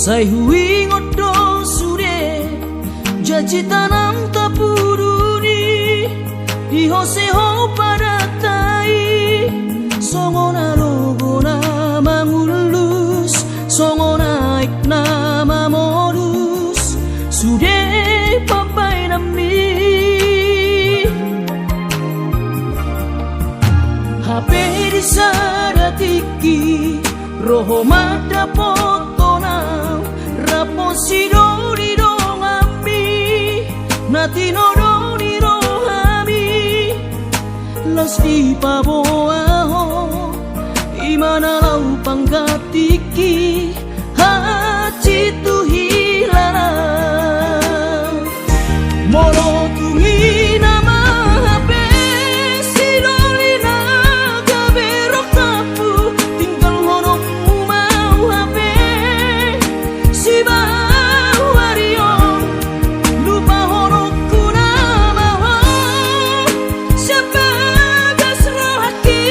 Sai hui ngodo sure Jaji tanam tapururi Ihose ho padatai Songona logona mangulus Songona ikna mamorus Sude papai nami HP di sadatiki Roho mada potona Raposido di dongami Natino doni rohami Las di paboaho Imana lau panggatiki Haji tu hilala Moro tungi nama HP Sidolina kaberok tapu Tinggal honok mau HP Si bawarion Lupa honokku nama ho Siapa gasroh hati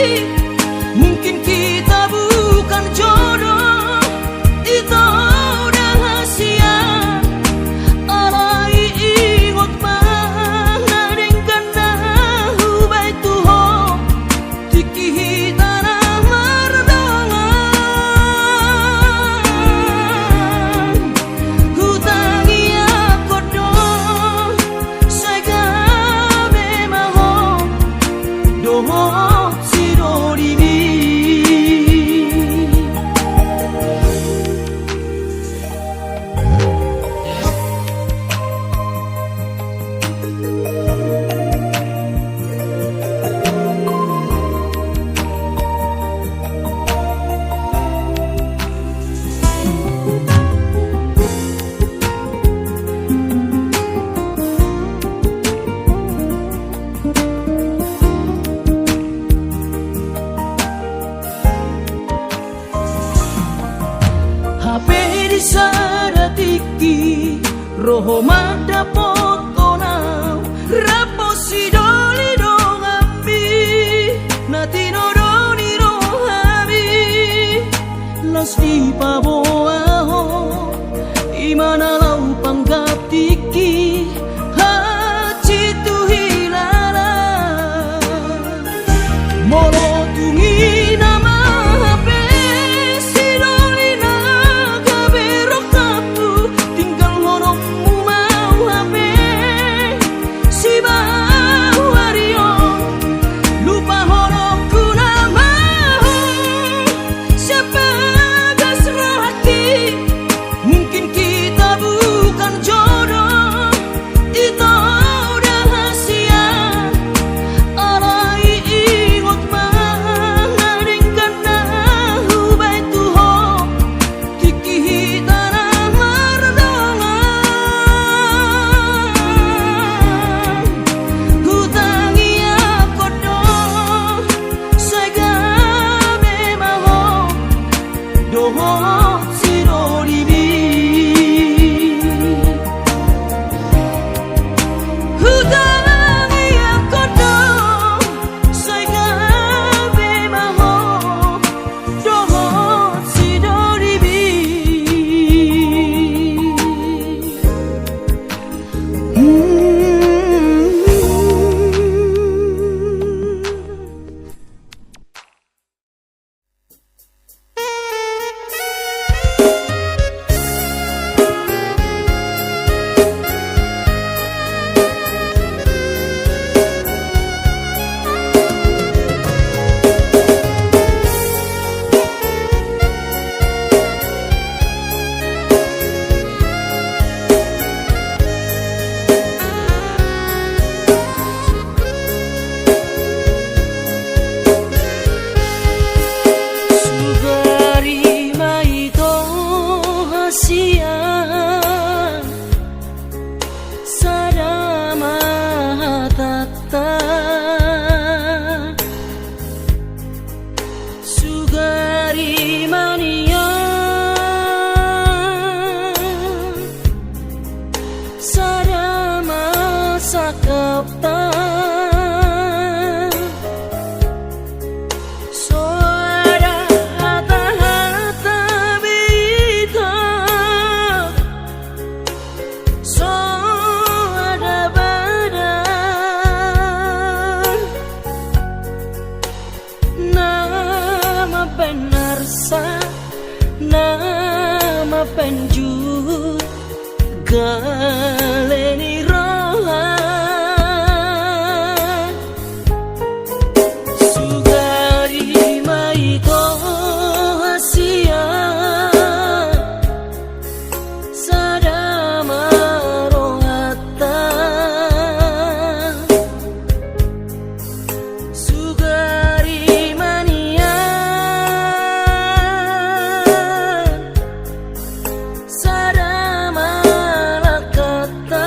Mungkin kita bukan jodoh Itu rahasia Alai ingot mangadengkan nahu baituho Tiki hitana mardangan Hutangi aku dong Sagabe maho Doho sidoribi HP di sadatiki Roho mada potona Raposido li dongami Natino doni rohami Las di paboaho Imana lau panggatiki Haji tu hilala Moro tungi nama HP Sidolina kaberok tapu Tinggal honokmu mau HP Si bawarion Lupa honokku nama ho Siapa gasroh hati Mungkin kita bukan jodoh Itu rahasia Alai ingot mangadengkan nahu baituho Tiki hitana mardangan Hutangi aku dong Sagabe maho Doho sidoribi Hutangi aku dong Sagabe maho Doho sidoribi penju galeni rohan sugari mai to hasia sadama rohata sugari mania sadama lakata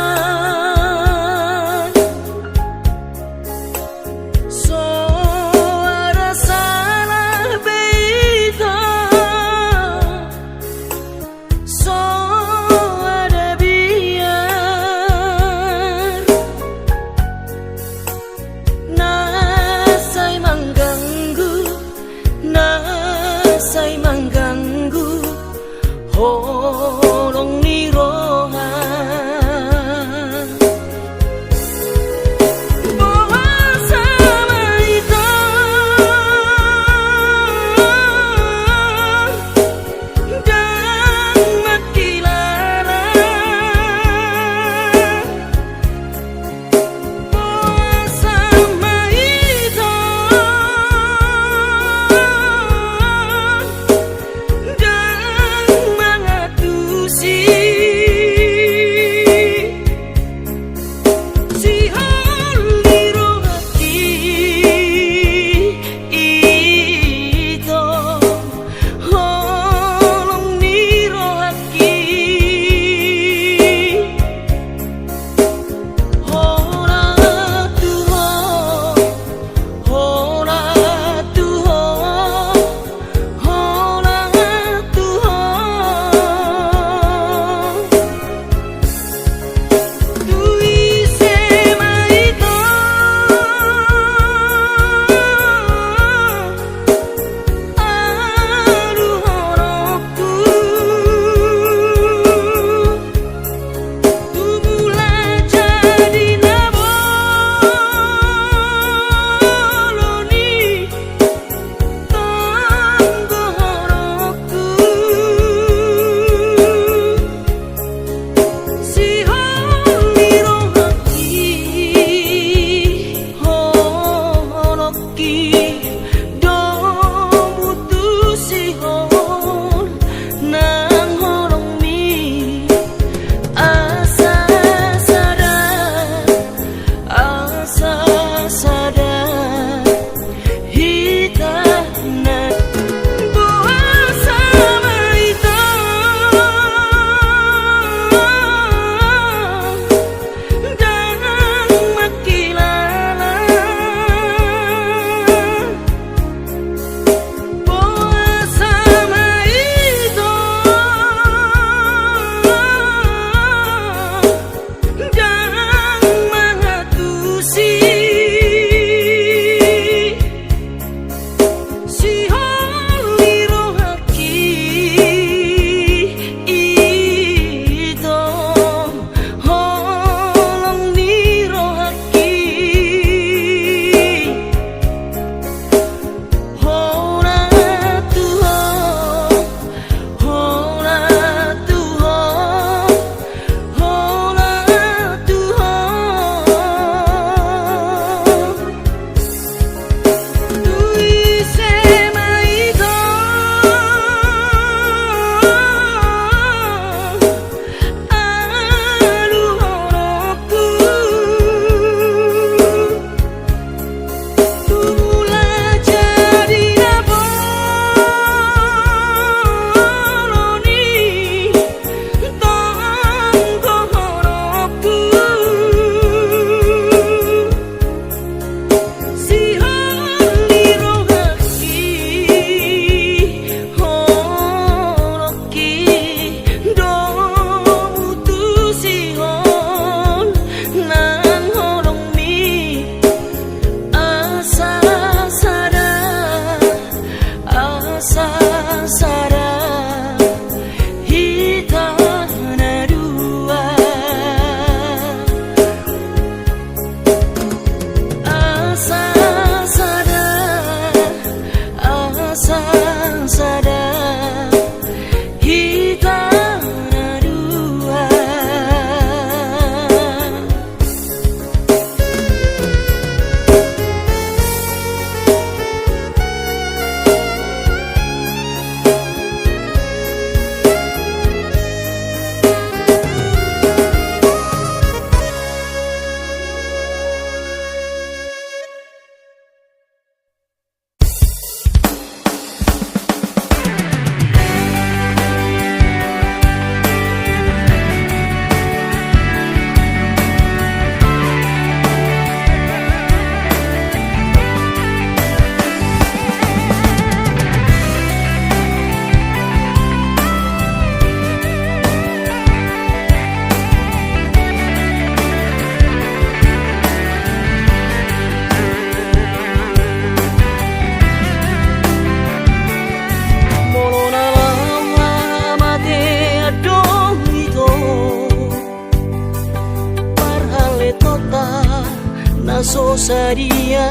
sadia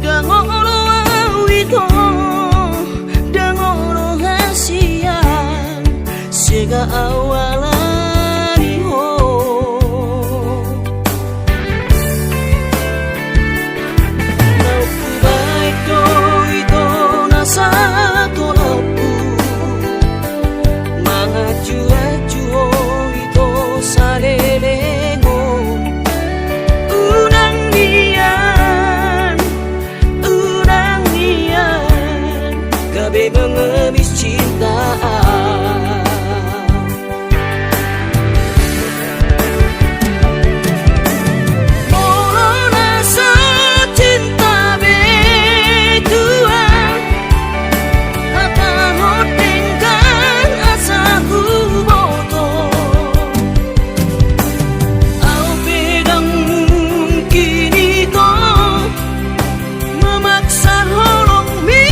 dangoro awito dangoro hasian sega awalari ho nauku baito ito nasa tolapu mangaju-aju ito salelengo gabe mengemis cinta Morona sa cinta betua Hata hotengkan asaku boto Au pedang mungkin itu memaksa holong mi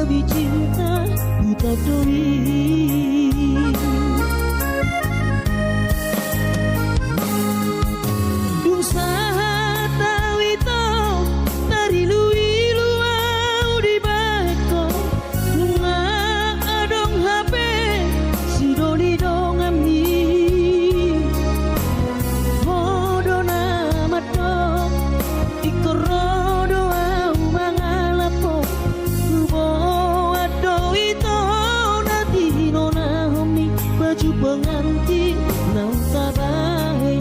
tapi cinta buta doi. Usaha tawi to dari lui luau di bako lunga adong HP si doni dong ami bodo nama to ikorodo au mangalapo ubo ado ito nati nona homi baju pengantin nau tabai.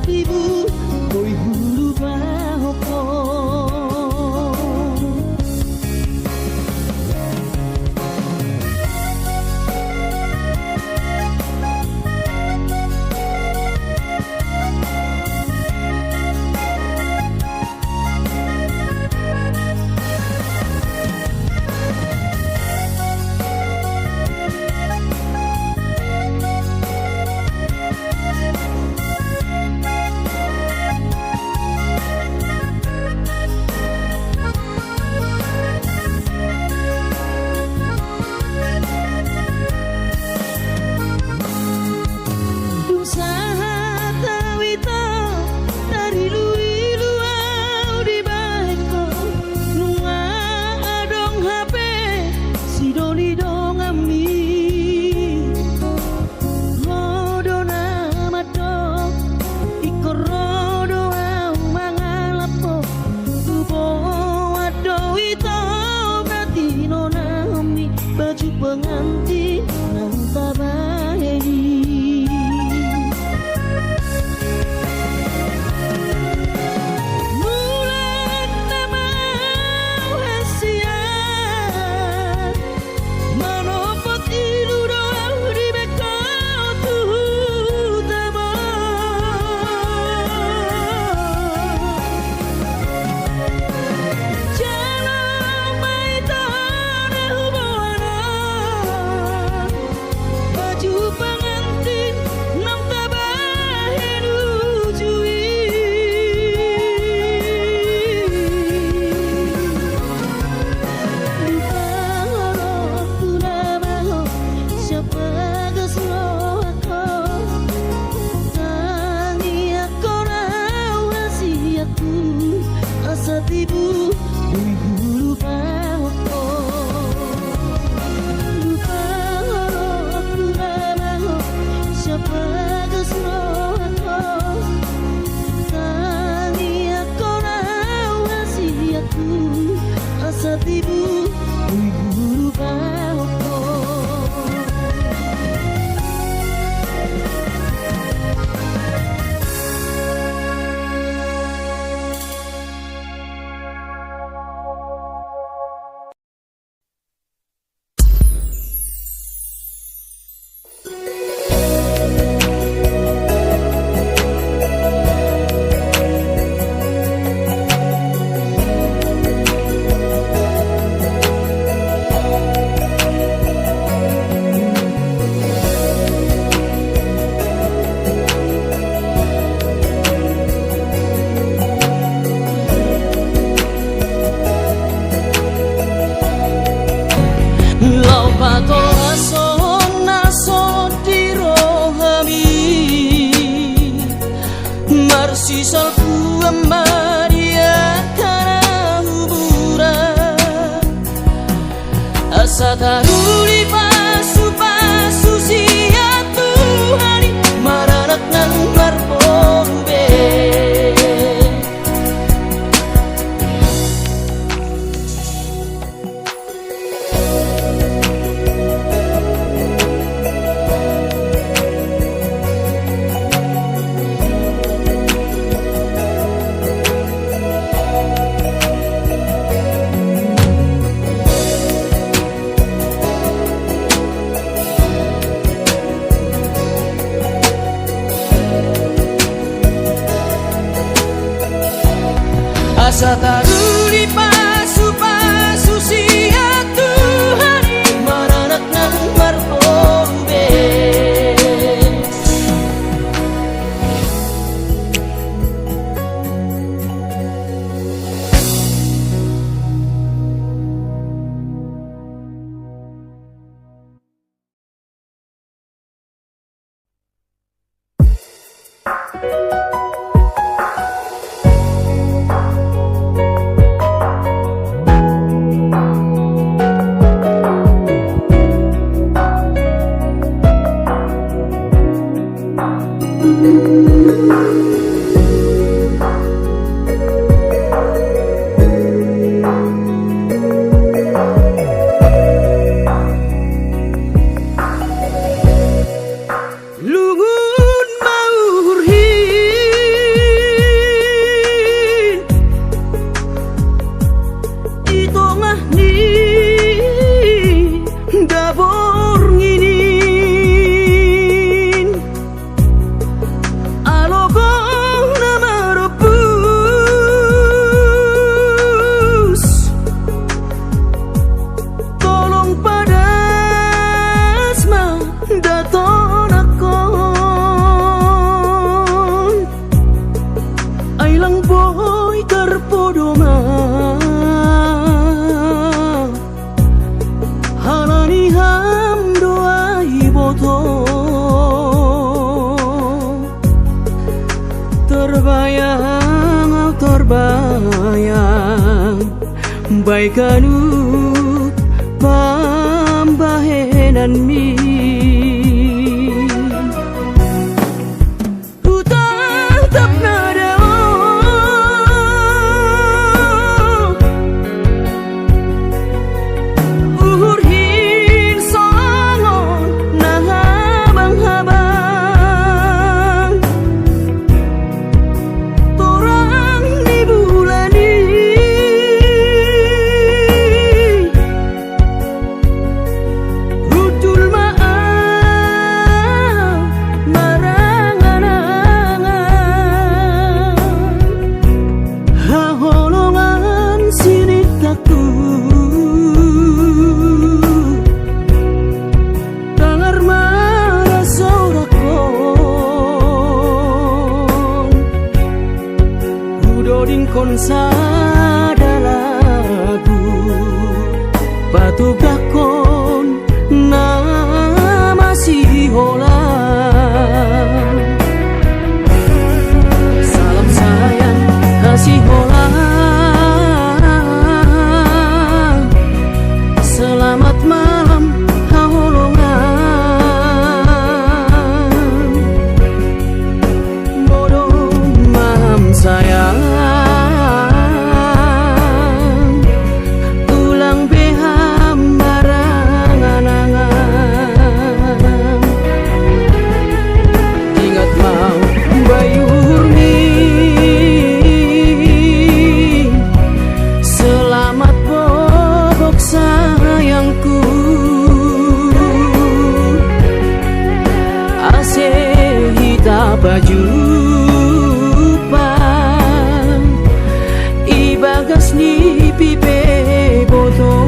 Ibu, oi bulu bahoko. Baju pengantin nang tabai. Mulan nama hasian manopot ilu doa di bekau tutama. Jalan mai tanah hubungan baju pengantin nang tabahe nujui. Lupa tunamaho siapa gaslo ako tangi ako rawasi aku asa tibu ui bulu bahoko. Asa tibu ui bulu bahoko. Marsisal buam Maria karena huburan asa taruli pasu sia Tuhani maranak nang marpombe. Sataru di pasu-pasu sia Tuhani maranak nang marhombe. Terbayang baikanut pambahenan mi tatap nada uhur hin sangon nah habang-habang torang di bulan Rudul maaf marangan-angan haholongan sinitaku tangar marah sorakon udoding konsa dalagu patugakon nama si hola salam sayang kasih hola selamat malam haholongan bodoh malam sayang ulang beham barangan-angan ingat mau bayur mi selamat bobok sayangku ase hita baju ibagas ni pipe botol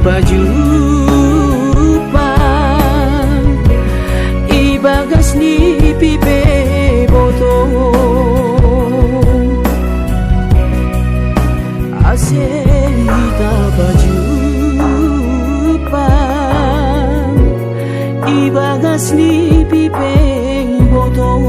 baju pang ibagas ni pipe botong asita baju pang ibagas ni pipe botong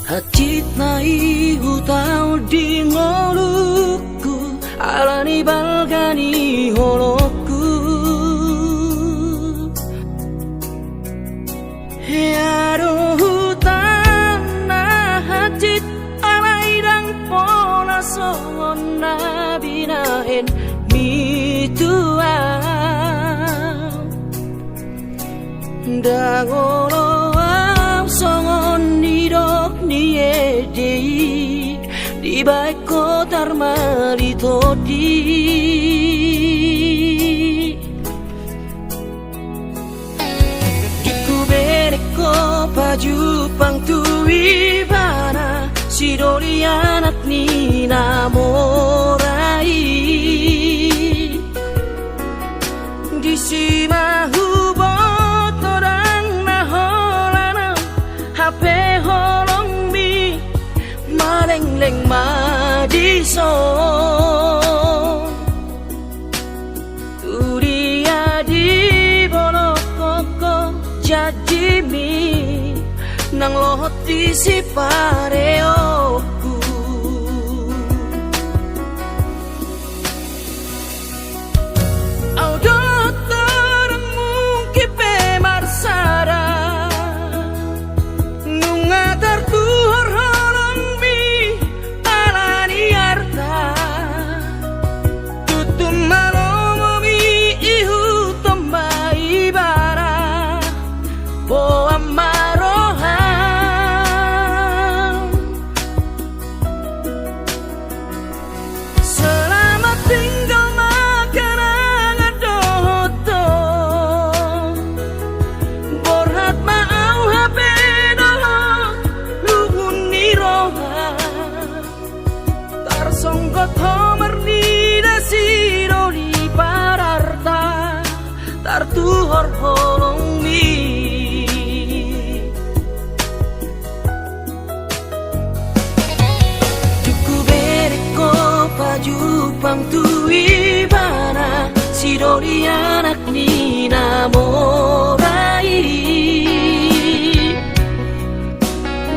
Hacit nai hutau di ngoluku alani balgani holoku Hearo hutan na hacit alai dang pola songon nabinahen mitua dangolo songon nidok niedei di baik kotar malitodi diku bereko baju pangtui bana sidori anak ni namorai di simahu leng madiso turia di bolok koko jajimi nang lohot di si pareoku audo torang mungkin pemarsara nungatar tuhor tuhor holong mi Duku bereko baju pangtui bana sidori anak ni namorai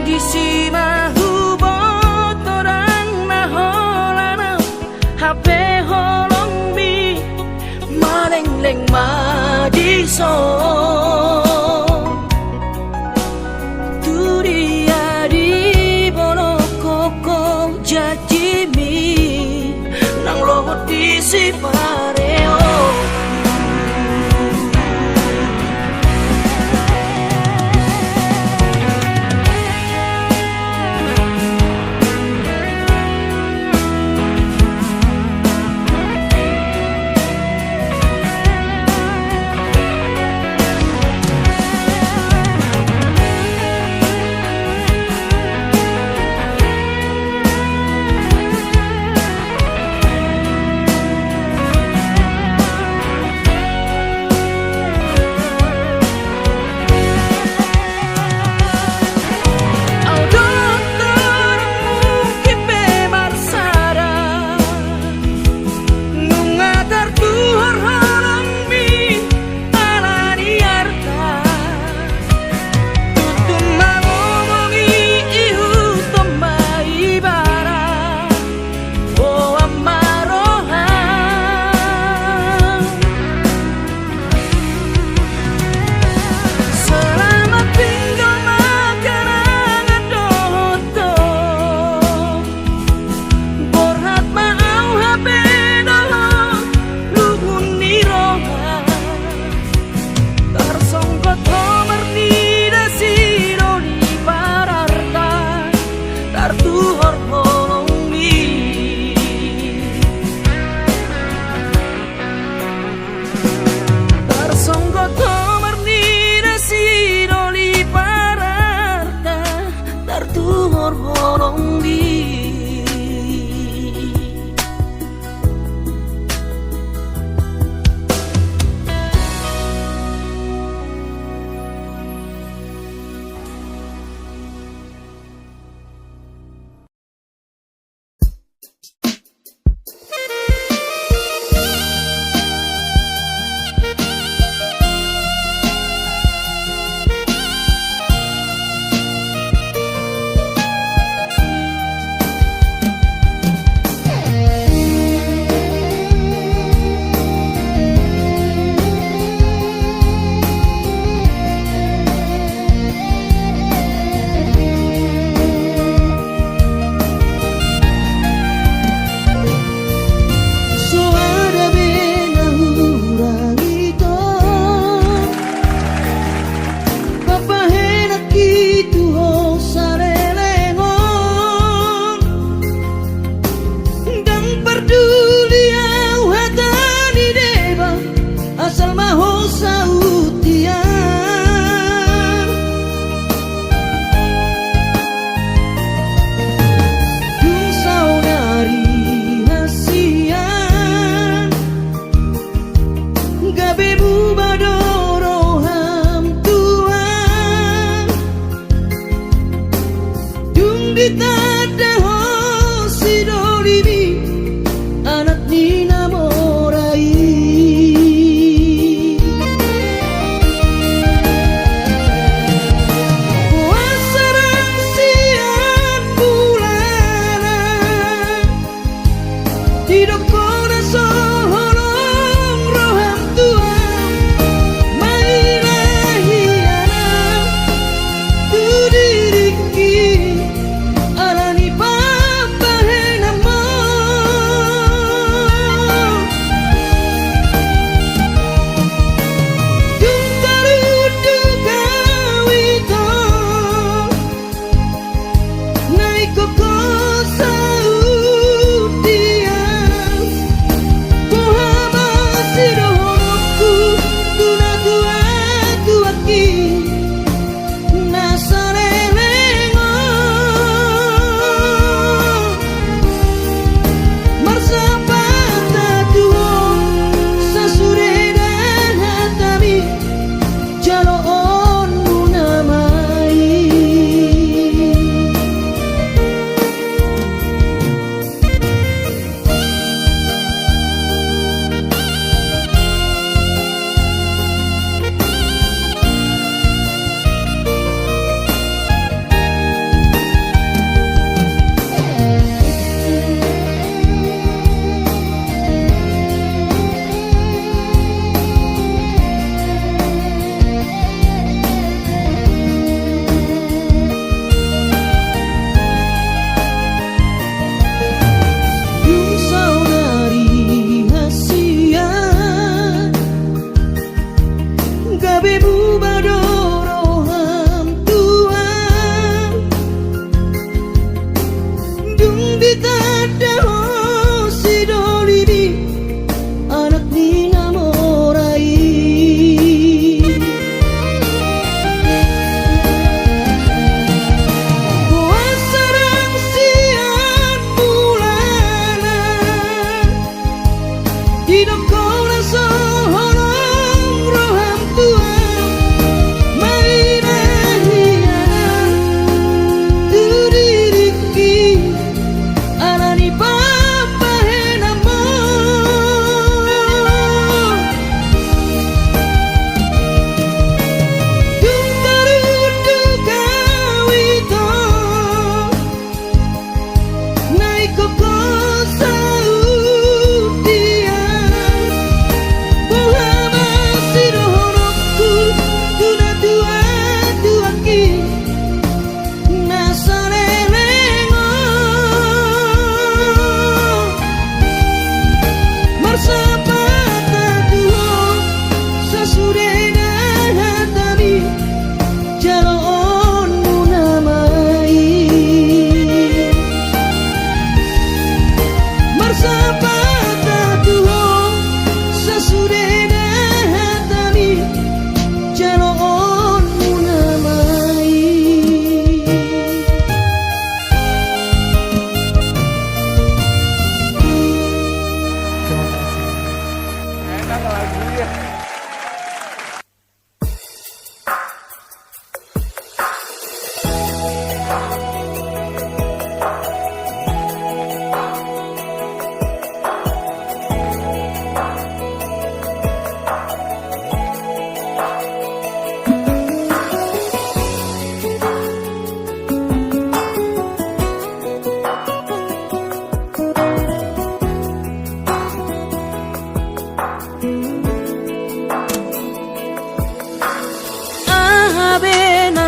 di simahu botorang naholana hape holong mi maleng-leng madiso turia di bolok koko jajimi nang lohot di si pareo horong di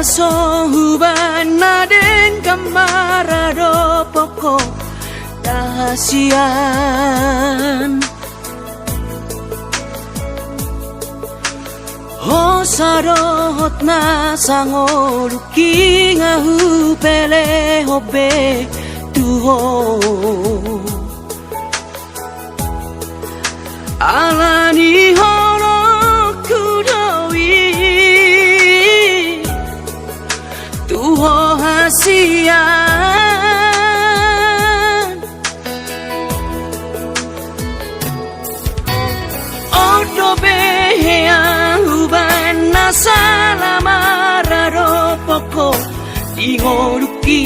sohuban naden kamarado pokok rahasian ho sarohot na sangoluki ngahu pele hobe tuho alani holo kudowi tuho hasian odo beheyang uban nasalamararo poko ingoruki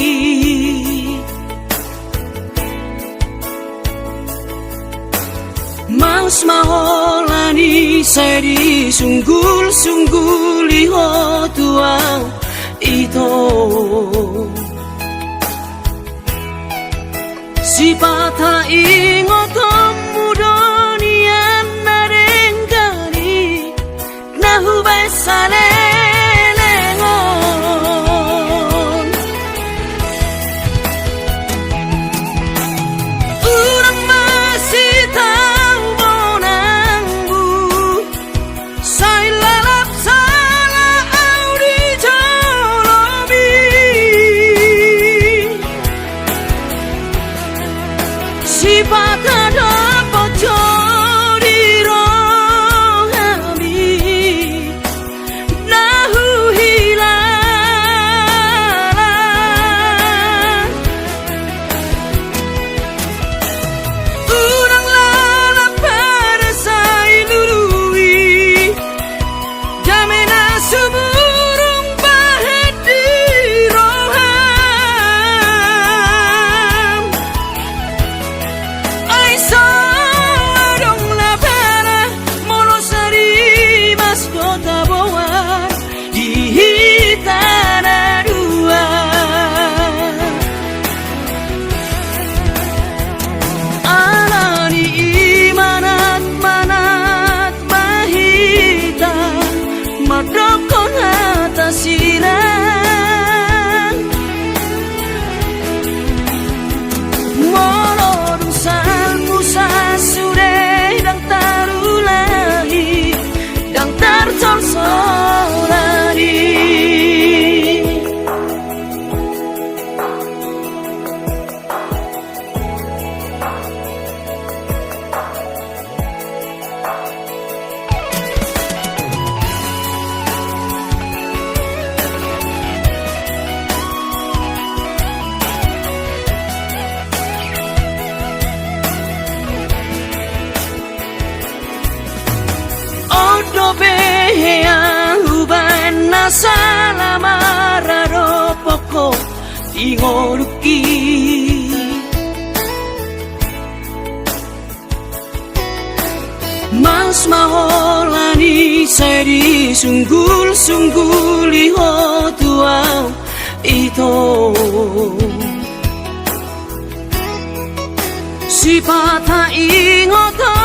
Maus maholani seri sunggul-sunggul iho tuang ito si pata ingotom mudonian narengkani nahubay salelengon urang masih tahu bonangmu say lalap sala audi jolomi si pata dapat jodi rohami nahu hilang urang lalap pada say lului jamena suburung bahet di roham ay saladong la pera monosari mas kota bawah di hitana dua alani manat mahita madokon hatasiran molodung salmu sasure dang tarulahi dang tarsolsolani odo beheyang uban nasalamararo poko ingoruki mas maholani seri sunggul-sunggul iho tuang ito si pata ingoto